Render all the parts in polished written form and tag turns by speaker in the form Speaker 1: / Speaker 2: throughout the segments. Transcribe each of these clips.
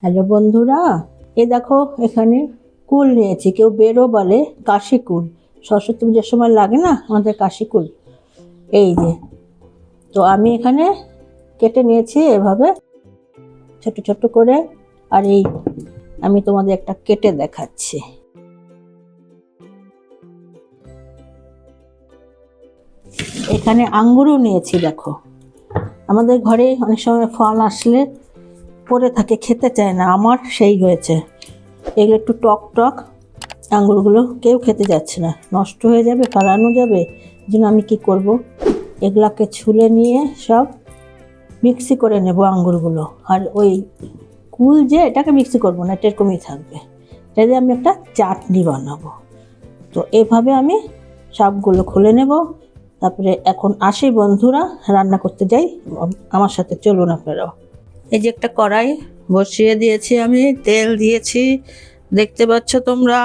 Speaker 1: Hello বন্ধুরা, এ দেখো এখানে কুল নিয়েছি। কেউ বেরো বলে, কাশি কুল। সরস্বতী পুজোর সময় লাগে না আমাদের কাশি কুল। এই যে, তো আমি এখানে কেটে নিয়েছি এভাবে ছোট ছোট করে। আর এই আমি তোমাদের একটা কেটে দেখাচ্ছি। এখানে আঙ্গুরও নিয়েছি। দেখো, আমাদের ঘরে অনেক সময় ফল আসলে পড়ে থাকে, খেতে চায় না, আমার সেই হয়েছে। এগুলো একটু টক টক, আঙ্গুরগুলো কেউ খেতে যাচ্ছে না, নষ্ট হয়ে যাবে, ফালানো যাবে। এই জন্য আমি কি করব, এগুলাকে ছুলে নিয়ে সব মিক্সি করে নেব আঙ্গুরগুলো। আর ওই কুল যে, এটাকে মিক্সি করব না, এটা এরকমই থাকবে। এটা দিয়ে আমি একটা চাটনি বানাবো। তো এভাবে আমি সবগুলো খুলে নেব। তারপরে এখন আসি বন্ধুরা, রান্না করতে যাই, আমার সাথে চলুন আপনারাও। এই যে একটা কড়াই বসিয়ে দিয়েছি, আমি তেল দিয়েছি, দেখতে পাচ্ছ তোমরা।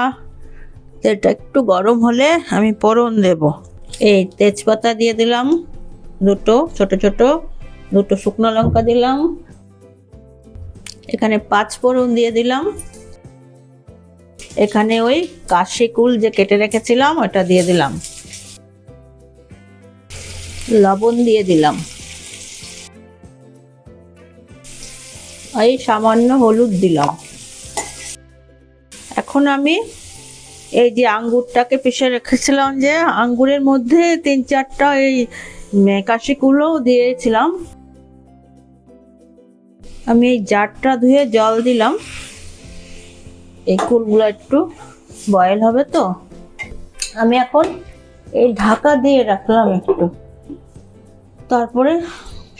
Speaker 1: তেলটা একটু গরম হলে আমি ফোড়ন দেব। এই তেজপাতা দিয়ে দিলাম দুটো, ছোট ছোট দুটো শুকনো লঙ্কা দিলাম। এখানে 5 ফোড়ন দিয়ে দিলাম। এখানে ওই কাশি কুল যে কেটে রেখেছিলাম ওটা দিয়ে দিলাম। লবণ দিয়ে দিলাম। এই সামান্য হলুদ দিলাম। এখন আমি এই যে আঙ্গুরটাকে পিষে রেখেছিলাম, যে আঙ্গুরের মধ্যে 3-4টা এই কাশি কুলও দিয়েছিলাম। আমি এই জারটা ধুয়ে জল দিলাম। এই কুলগুলো একটু বয়েল হবে তো, আমি এখন এই ঢাকা দিয়ে রাখলাম একটু। তারপরে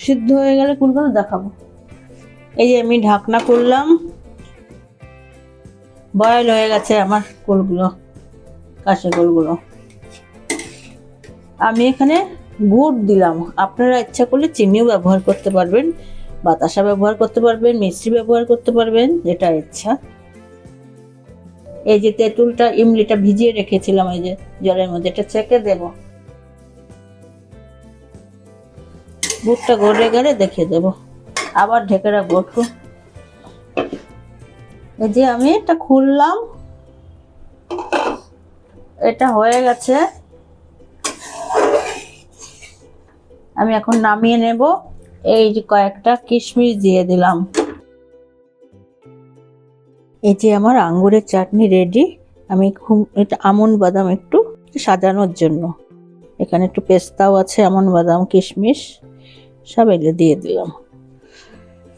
Speaker 1: সিদ্ধ হয়ে গেলে কুলগুলো দেখাবো। এই যে আমি ঢাকনা করলাম, বয়েল হয়ে গেছে আমার কুলগুলো, কাশি কুলগুলো। আমি এখানে গুড় দিলাম। আপনারা ইচ্ছা করলে চিনিও ব্যবহার করতে পারবেন, বাতাসা ব্যবহার করতে পারবেন, মিষ্টি ব্যবহার করতে পারবেন, যেটা ইচ্ছা। এই যে তেঁতুলটা, ইমলিটা ভিজিয়ে রেখেছিলাম এই যে জলের মধ্যে, এটা ছেঁকে দেব। গুড়টা গড়ে গেলে দেখিয়ে দেব, আবার ঢেকে রাখবো একটু। এই যে আমি এটা খুললাম, এটা হয়ে গেছে। আমি এখন নামিয়ে নেব। এই যে কয়েকটা কিশমিশ দিয়ে দিলাম। এই যে আমার আঙ্গুরের চাটনি রেডি। আমি এটা আমন্ড বাদাম একটু সাজানোর জন্য, এখানে একটু পেস্তাও আছে, আমন্ড বাদাম, কিশমিশ সব এগুলো দিয়ে দিলাম।